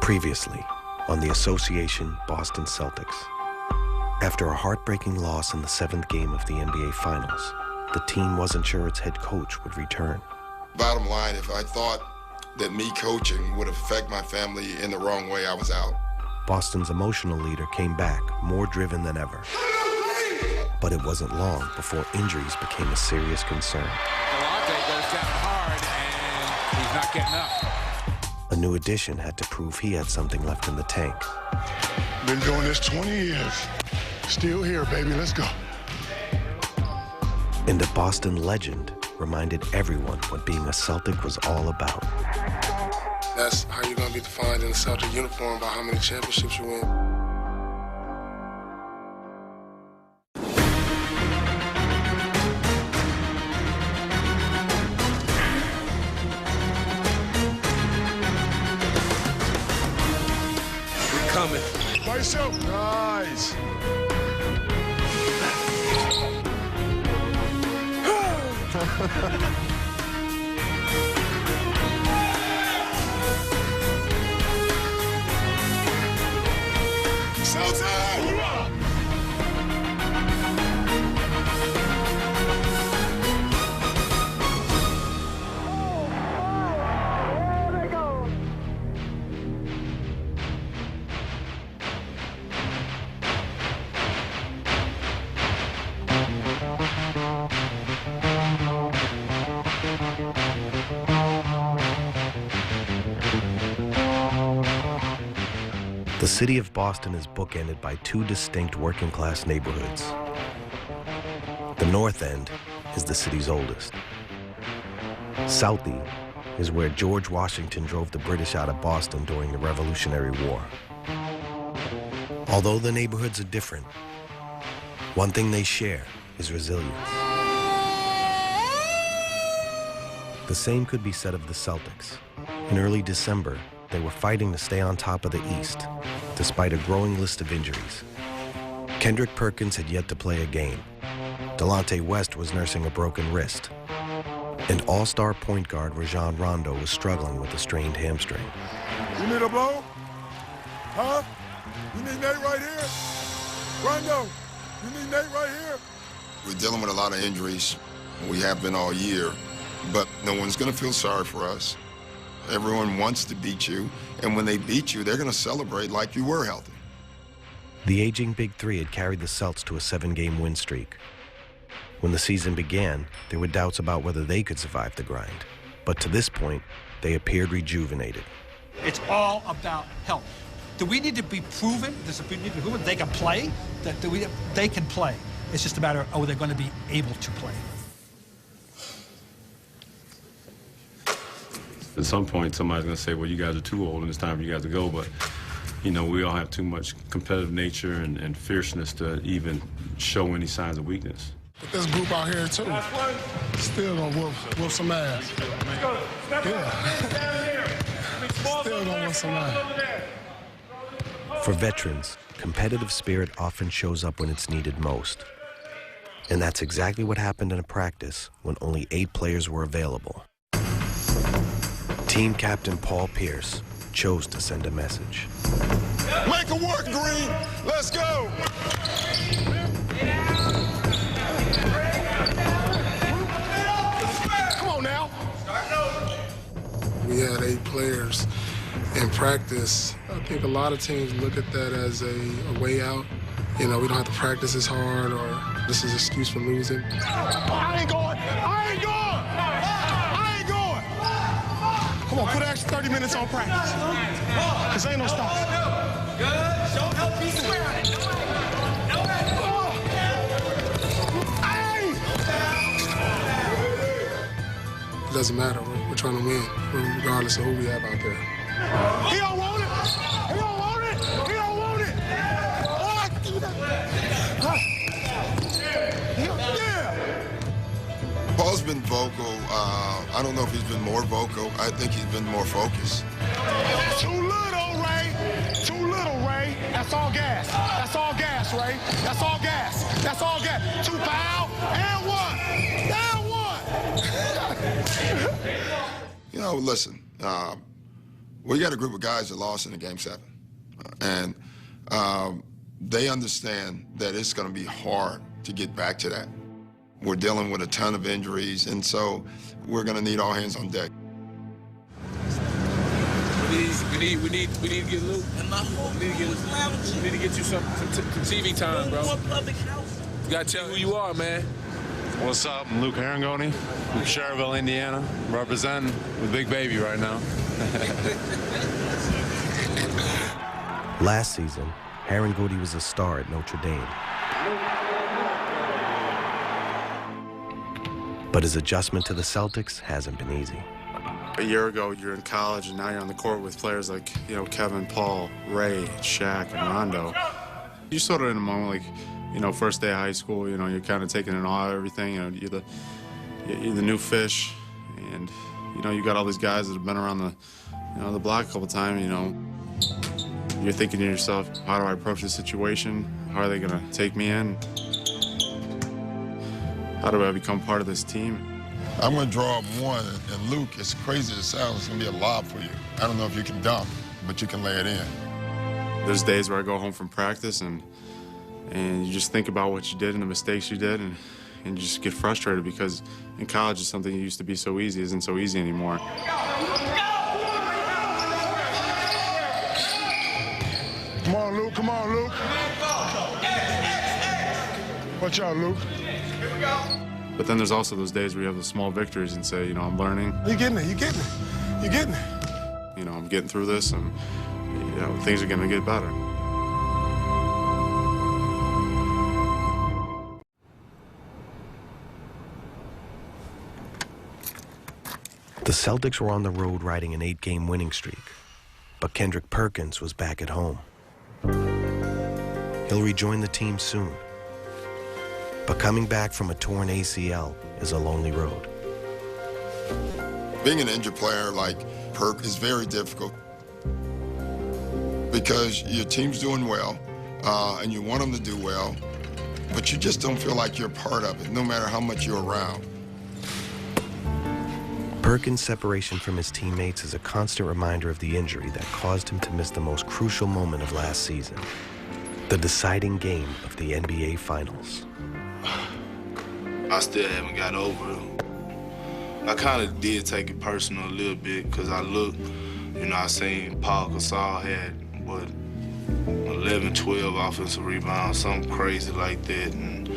Previously, on the Association Boston Celtics. After a heartbreaking loss in the 7th game of the NBA Finals, the team wasn't sure its head coach would return. Bottom line, if I thought that me coaching would affect my family in the wrong way, I was out. Boston's emotional leader came back, more driven than ever. But it wasn't long before injuries became a serious concern. Delonte goes down hard, and he's not getting up. A new addition had to prove he had something left in the tank. Been doing this 20 years. Still here, baby. Let's go. And a Boston legend reminded everyone what being a Celtic was all about. That's how you're going to be defined in a Celtic uniform, by how many championships you win. Coming. Myself. Nice. Showtime! The city of Boston is bookended by two distinct working-class neighborhoods. The North End is the city's oldest. Southie is where George Washington drove the British out of Boston during the Revolutionary War. Although the neighborhoods are different, one thing they share is resilience. The same could be said of the Celtics. In early December, they were fighting to stay on top of the East, despite a growing list of injuries. Kendrick Perkins had yet to play a game. Delonte West was nursing a broken wrist. And all-star point guard Rajon Rondo was struggling with a strained hamstring. You need a blow? Huh? You need Nate right here? Rondo, you need Nate right here? We're dealing with a lot of injuries. We have been all year, but no one's going to feel sorry for us. Everyone wants to beat you, and when they beat you, they're going to celebrate like you were healthy. The aging Big Three had carried the Celts to a 7-game win streak. When the season began, there were doubts about whether they could survive the grind. But to this point, they appeared rejuvenated. It's all about health. Do we need to be proven? Does it need to be proven they can play? They can play. It's just a matter of, they're going to be able to play. At some point, somebody's going to say, well, you guys are too old and it's time for you guys to go. But, you know, we all have too much competitive nature and fierceness to even show any signs of weakness. But this group out here, too, still gonna whoop some ass. Yeah. Still gonna whoop some ass. For veterans, competitive spirit often shows up when it's needed most. And that's exactly what happened in a practice when only 8 players were available. Team captain Paul Pierce chose to send a message. Make it work, Green. Let's go. Come on now. We had 8 players in practice. I think a lot of teams look at that as a way out. You know, we don't have to practice as hard, or this is an excuse for losing. I ain't going. I ain't going. I ain't going. Come on, put an extra 30 minutes on practice. Because ain't no stopping. Good. Don't help me swear on it. It doesn't matter. We're trying to win, regardless of who we have out there. He don't want it. He don't want it. He don't want it. Yeah. Paul's been vocal. I don't know if he's been more vocal. I think he's been more focused. Too little, Ray. Too little, Ray. That's all gas. That's all gas, Ray. That's all gas. That's all gas. 2 foul and 1. And 1. You know, listen. We got a group of guys that lost in the Game 7. And they understand that it's going to be hard to get back to that. We're dealing with a ton of injuries, and so we're going to need all hands on deck. We need to get Luke. We need to get you some TV time, bro. You got to tell who you are, man. What's up? I'm Luke Herringoni from Cherville, Indiana, representing with Big Baby right now. Last season, Herringoni was a star at Notre Dame. But his adjustment to the Celtics hasn't been easy. A year ago, you're in college, and now you're on the court with players like, Kevin, Paul, Ray, Shaq, and Rondo. You're sort of in a moment like, first day of high school, you're kind of taking in awe of everything. You're the new fish, and, you got all these guys that have been around the block a couple times, You're thinking to yourself, how do I approach this situation? How are they going to take me in? How do I become part of this team? I'm going to draw up one, and Luke, as crazy as it sounds, it's going to be a lob for you. I don't know if you can dunk, but you can lay it in. There's days where I go home from practice, and you just think about what you did and the mistakes you did, and you just get frustrated because in college, it's something that used to be so easy isn't so easy anymore. Come on, Luke. Come on, Luke. Watch out, Luke. Here we go. But then there's also those days where you have the small victories and say, I'm learning. You're getting it. You're getting it. You're getting it. I'm getting through this, and, things are going to get better. The Celtics were on the road riding an 8-game winning streak, but Kendrick Perkins was back at home. He'll rejoin the team soon, but coming back from a torn ACL is a lonely road. Being an injured player like Perk is very difficult because your team's doing well, and you want them to do well, but you just don't feel like you're part of it, no matter how much you're around. Perkins' separation from his teammates is a constant reminder of the injury that caused him to miss the most crucial moment of last season, the deciding game of the NBA Finals. I still haven't got over it. I kind of did take it personal a little bit because I looked, I seen Paul Gasol had, 11, 12 offensive rebounds, something crazy like that. And,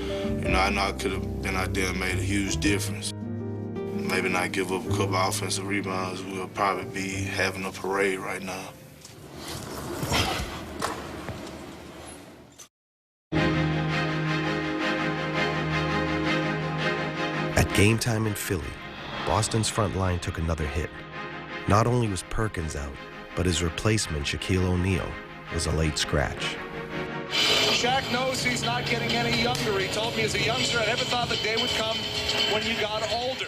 I know I could have been out there and made a huge difference. Maybe not give up a couple offensive rebounds. We'll probably be having a parade right now. At game time in Philly, Boston's front line took another hit. Not only was Perkins out, but his replacement, Shaquille O'Neal, was a late scratch. Shaq knows he's not getting any younger. He told me as a youngster, I never thought the day would come when you got older.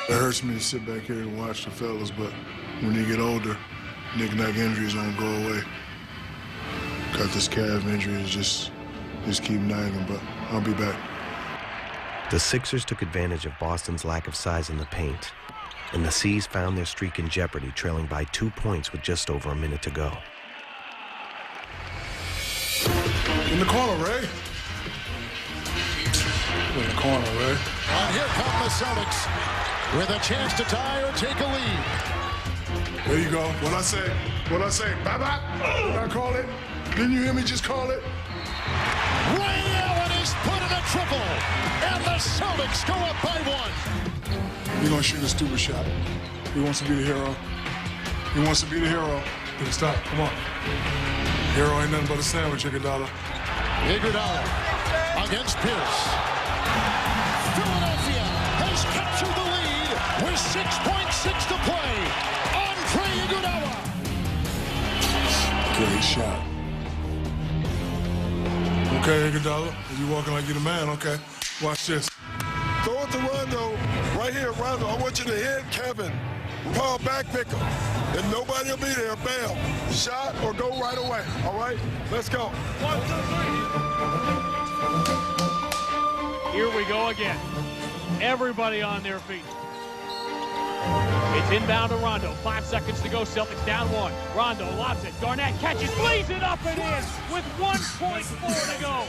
It hurts me to sit back here and watch the fellas, but when you get older, knick-knack injuries don't go away. Got this calf injury, just keep nagging, but I'll be back. The Sixers took advantage of Boston's lack of size in the paint, and the C's found their streak in jeopardy, trailing by 2 points with just over a minute to go. In the corner, Ray. In the corner, Ray. And here come the Celtics with a chance to tie or take a lead. There you go. What I say? Bye-bye. Did I call it? Didn't you hear me just call it? Ray Allen is put in a triple, and the Celtics go up by 1. You're going to shoot a stupid shot. He wants to be the hero. He wants to be the hero. Then stop. Come on. Hero ain't nothing but a sandwich, Iguodala. Iguodala against Pierce. Philadelphia has captured the lead with 6.6 to play. Andre Iguodala. Great shot. Okay, Iguodala. You walking like you're the man, okay? Watch this. Throw it to Rondo. Right here, Rondo. I want you to hit Kevin. Paul, back pick him. And nobody will be there. Bam. Shot or go right away. All right? Let's go. 1, 2, 3. Here we go again. Everybody on their feet. It's inbound to Rondo. 5 seconds to go. Celtics down 1. Rondo lobs it. Garnett catches, lays it up and in with 1.4 to go.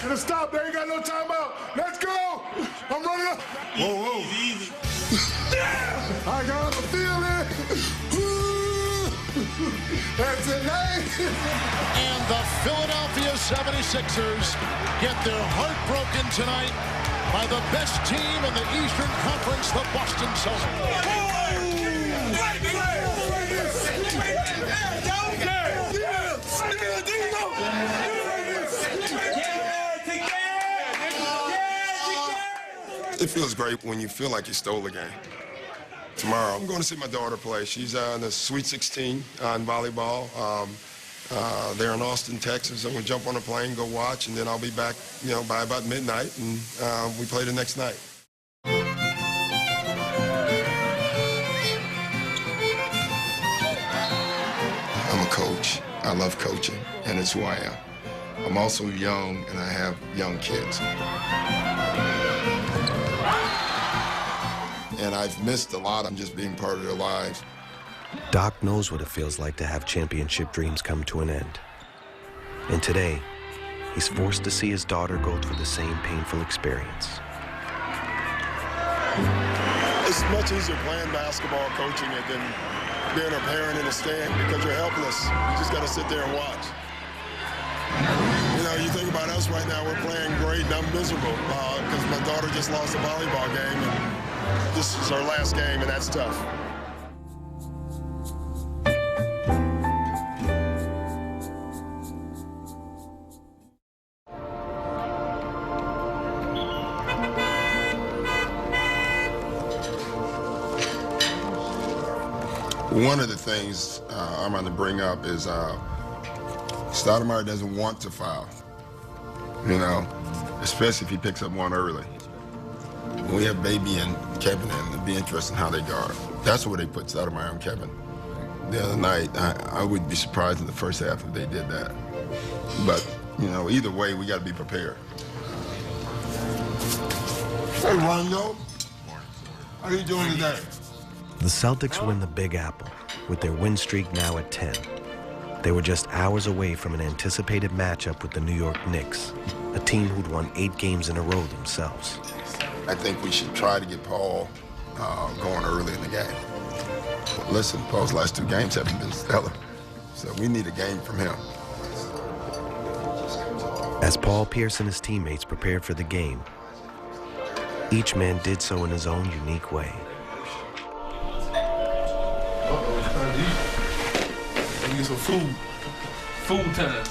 Gonna stop. They ain't got no timeout. Let's go. I'm running up. Whoa. Easy. I got the feeling. That's it, man. And the Philadelphia 76ers get their heart broken tonight by the best team in the Eastern Conference, the Boston Celtics. It feels great when you feel like you stole the game. Tomorrow, I'm going to see my daughter play. She's in the Sweet 16 in volleyball. They're in Austin, Texas. I'm going to jump on a plane, go watch, and then I'll be back, by about midnight, and we play the next night. I'm a coach. I love coaching, and it's who I am. I'm also young, and I have young kids. And I've missed a lot. I'm just being part of their lives. Doc knows what it feels like to have championship dreams come to an end. And today, he's forced to see his daughter go through the same painful experience. It's much easier playing basketball, coaching it, than being a parent in a stand because you're helpless. You just got to sit there and watch. You think about us right now, we're playing great, and I'm miserable because my daughter just lost a volleyball game, and this is our last game, and that's tough. One of the things I'm going to bring up is Stoudemire doesn't want to foul, especially if he picks up one early. We have Baby and Kevin, and it'd be interesting how they guard. That's where they put Stoudemire and Kevin. The other night, I would be surprised in the first half if they did that. But, either way, we got to be prepared. Hey, Rondo. How you doing today? The Celtics win the Big Apple, with their win streak now at 10. They were just hours away from an anticipated matchup with the New York Knicks, a team who'd won 8 games in a row themselves. I think we should try to get Paul going early in the game. Listen, Paul's last 2 games haven't been stellar, so we need a game from him. As Paul Pierce and his teammates prepared for the game, each man did so in his own unique way. Get some food. Food time.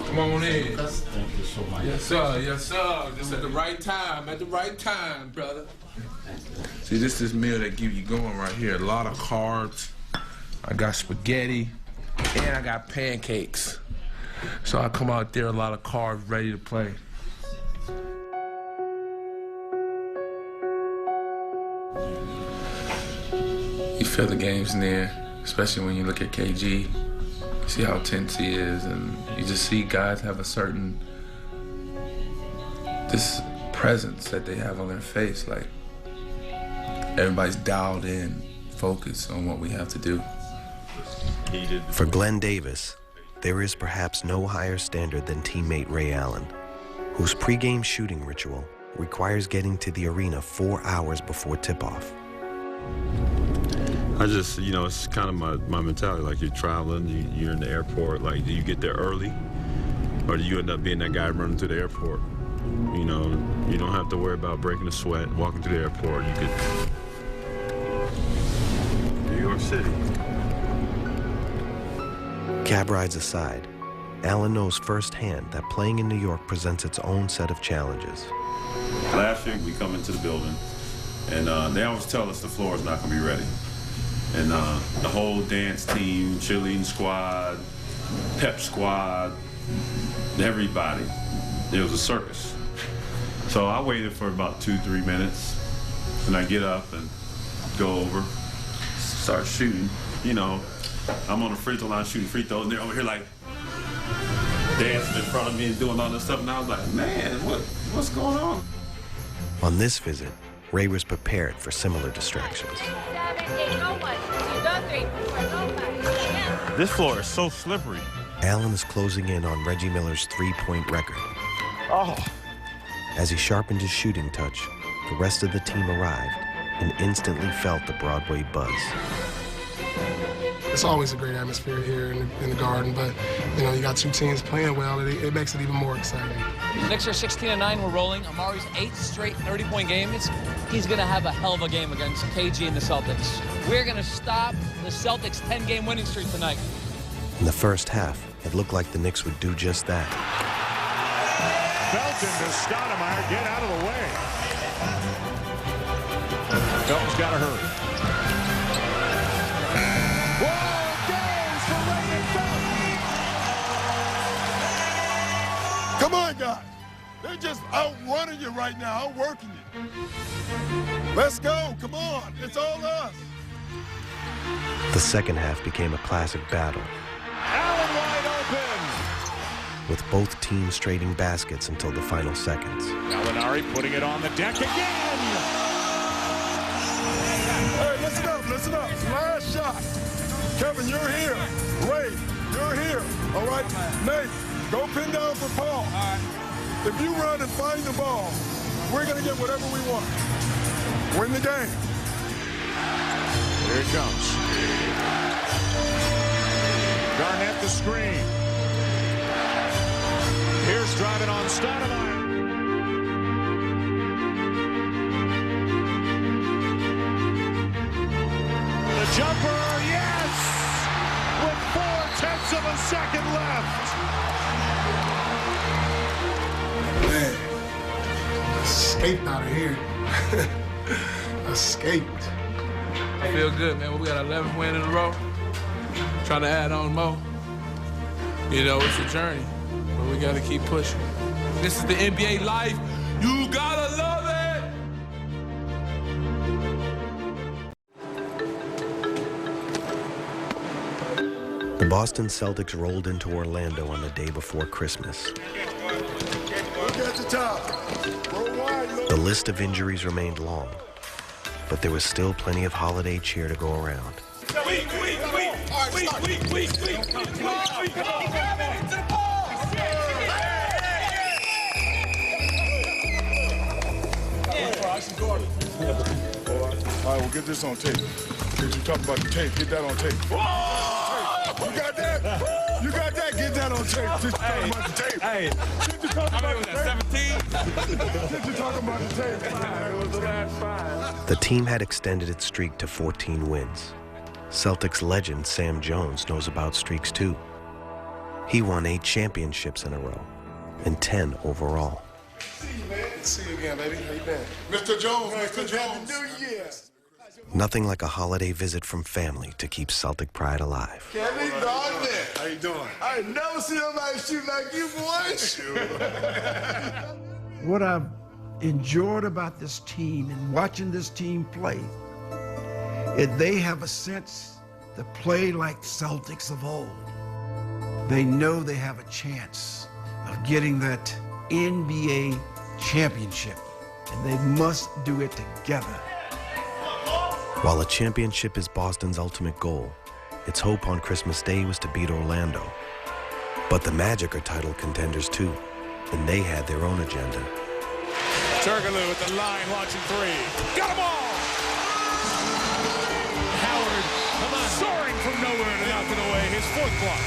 Come on in. Thank you so much. Yes, sir. Yes, sir. Just at the right time. At the right time, brother. See, this is meal that give you going right here. A lot of carbs. I got spaghetti, and I got pancakes. So I come out there, a lot of carbs, ready to play. You feel the game's near, especially when you look at KG. You see how tense he is, and you just see guys have a certain, this presence that they have on their face, like everybody's dialed in, focused on what we have to do. For Glenn Davis, there is perhaps no higher standard than teammate Ray Allen, whose pregame shooting ritual requires getting to the arena 4 hours before tip-off. I just, it's kind of my mentality. Like, you're traveling, you're in the airport. Like, do you get there early, or do you end up being that guy running to the airport? You don't have to worry about breaking a sweat, walking to the airport. You could. New York City. Cab rides aside, Allen knows firsthand that playing in New York presents its own set of challenges. Last year, we come into the building, and they always tell us the floor is not going to be ready. And the whole dance team, cheerleading squad, pep squad, everybody, it was a circus. So I waited for about 2-3 minutes, and I get up and go over, start shooting. I'm on the free throw line shooting free throws, and they're over here like, dancing in front of me and doing all this stuff, and I was like, man, what's going on? On this visit, Ray was prepared for similar distractions. This floor is so slippery. Allen is closing in on Reggie Miller's three-point record. Oh. As he sharpened his shooting touch, the rest of the team arrived and instantly felt the Broadway buzz. It's always a great atmosphere here in the Garden, but, you know, you got two teams playing well, it makes it even more exciting. The Knicks are 16-9, we're rolling. Amari's 8th straight 30-point game. He's going to have a hell of a game against KG and the Celtics. We're going to stop the Celtics' 10-game winning streak tonight. In the first half, it looked like the Knicks would do just that. Felton to Stoudemire, get out of the way. Felton's got to hurry. Come on, guys. They're just outrunning you right now, outworking you. Let's go. Come on. It's all us. The second half became a classic battle, Allen wide open. with both teams trading baskets until the final seconds. Gallinari putting it on the deck again. Hey, listen up, listen up. Last shot. Kevin, you're here. Ray, you're here. All right, Nate, go pin down for Paul. All right. If you run and find the ball, we're going to get whatever we want. Win the game. Here it comes. Garnett the screen. Here's driving on Stoudemire. The jumper, yes! With 4/10 of a second left. Man, escaped out of here. Escaped. I feel good, man. We got 11 win in a row. Trying to add on more. You know, it's a journey, but we got to keep pushing. This is the NBA life. You gotta love it. The Boston Celtics rolled into Orlando on the day before Christmas. Look at the top. Roll wide, The list of injuries remained long, but there was still plenty of holiday cheer to go around. All right, we'll get this on tape. Since you talk about the tape, get that on tape. You got that? You got that? Get that on tape. Since you talking about the tape. Hey. Since you talking about the tape. 17? Since you talking about the tape. It was the last 5. The team had extended its streak to 14 wins. Celtics legend Sam Jones knows about streaks too. He won 8 championships in a row and 10 overall. See you, man. See you again, baby. How you been? Mr. Jones, Mr. Jones. New Year. Nothing like a holiday visit from family to keep Celtic pride alive. Kevin Garnett. How you doing? I ain't never seen nobody shoot like you, boy. What I've enjoyed about this team and watching this team play is they have a sense to play like Celtics of old. They know they have a chance of getting that NBA championship, and they must do it together. While a championship is Boston's ultimate goal, its hope on Christmas Day was to beat Orlando. But the Magic are title contenders too, and they had their own agenda. Turkoglu with the line, launching 3. Got them all! Howard, come on, soaring from nowhere to knock it away, his 4th block.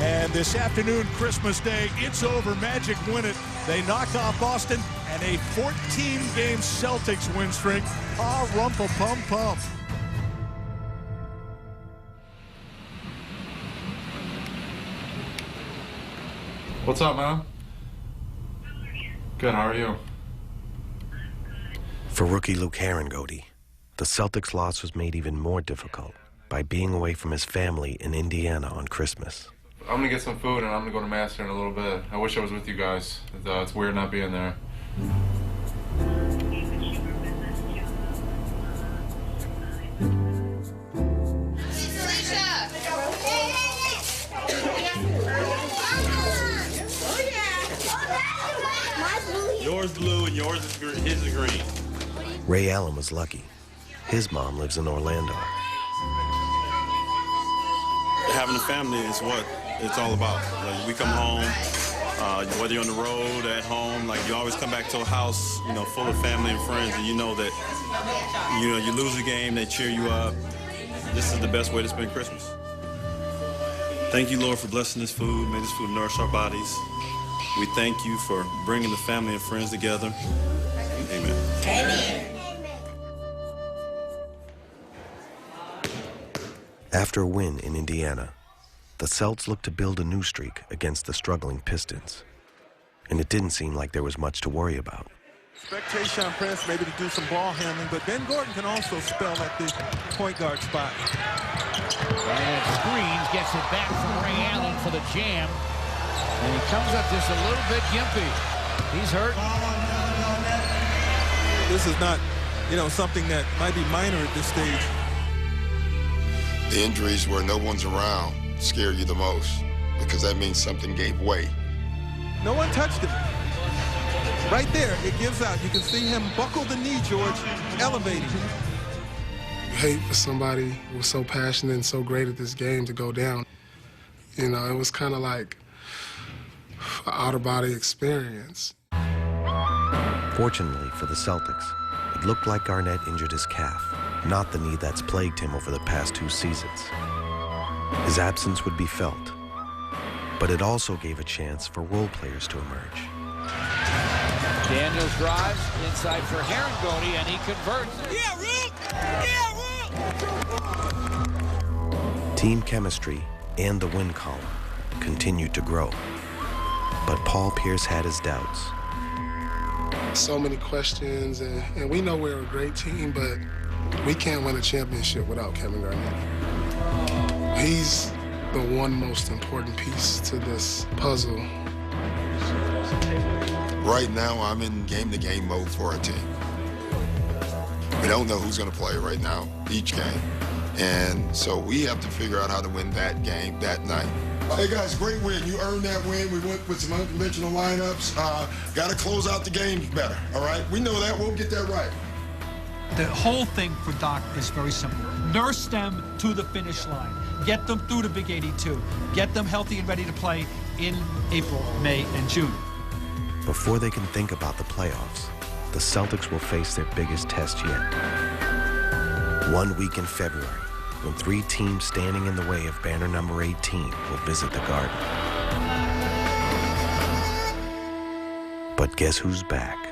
And this afternoon, Christmas Day, it's over. Magic win it. They knock off Boston and a 14-game Celtics win streak. Ah, rumpa-pum-pum. What's up, man? Good, how are you? For rookie Luke Herringody, the Celtics' loss was made even more difficult by being away from his family in Indiana on Christmas. I'm gonna get some food and I'm gonna go to Mass here in a little bit. I wish I was with you guys. It's weird not being there. Yours blue and yours is green, his is green. Ray Allen was lucky. His mom lives in Orlando. Having a family is what it's all about. Like, we come home, whether you're on the road, at home, like you always come back to a house, you know, full of family and friends, and you know that, you know, you lose a game, they cheer you up. This is the best way to spend Christmas. Thank you, Lord, for blessing this food. May this food nourish our bodies. We thank you for bringing the family and friends together. Amen. Amen. After a win in Indiana, the Celts looked to build a new streak against the struggling Pistons. And it didn't seem like there was much to worry about. Expect Tayshaun Prince maybe to do some ball handling, but Ben Gordon can also spell at the point guard spot. And screens, gets it back from Ray Allen for the jam. And he comes up just a little bit gimpy. He's hurt. This is not, you know, something that might be minor at this stage. The injuries where no one's around scare you the most because that means something gave way. No one touched him. Right there, it gives out. You can see him buckle the knee, George, elevating. You hate for somebody who was so passionate and so great at this game to go down. You know, it was kind of like an out-of-body experience. Fortunately for the Celtics, it looked like Garnett injured his calf, not the knee that's plagued him over the past 2 seasons. His absence would be felt, but it also gave a chance for role players to emerge. Daniels drives inside for Herringody, and he converts. Yeah, Rook! Yeah, Rook! Team chemistry and the win column continued to grow, but Paul Pierce had his doubts. So many questions, and we know we're a great team, but we can't win a championship without Kevin Garnett. He's the one most important piece to this puzzle. Right now, I'm in game-to-game mode for our team. We don't know who's going to play right now, each game. And so we have to figure out how to win that game that night. Hey, guys, great win. You earned that win. We went with some unconventional lineups. Got to close out the games better, all right? We know that. We'll get that right. The whole thing for Doc is very simple. Nurse them to the finish line. Get them through the Big 82. Get them healthy and ready to play in April, May, and June. Before they can think about the playoffs, the Celtics will face their biggest test yet. 1 week in February, when 3 teams standing in the way of banner number 18 will visit the Garden. But guess who's back?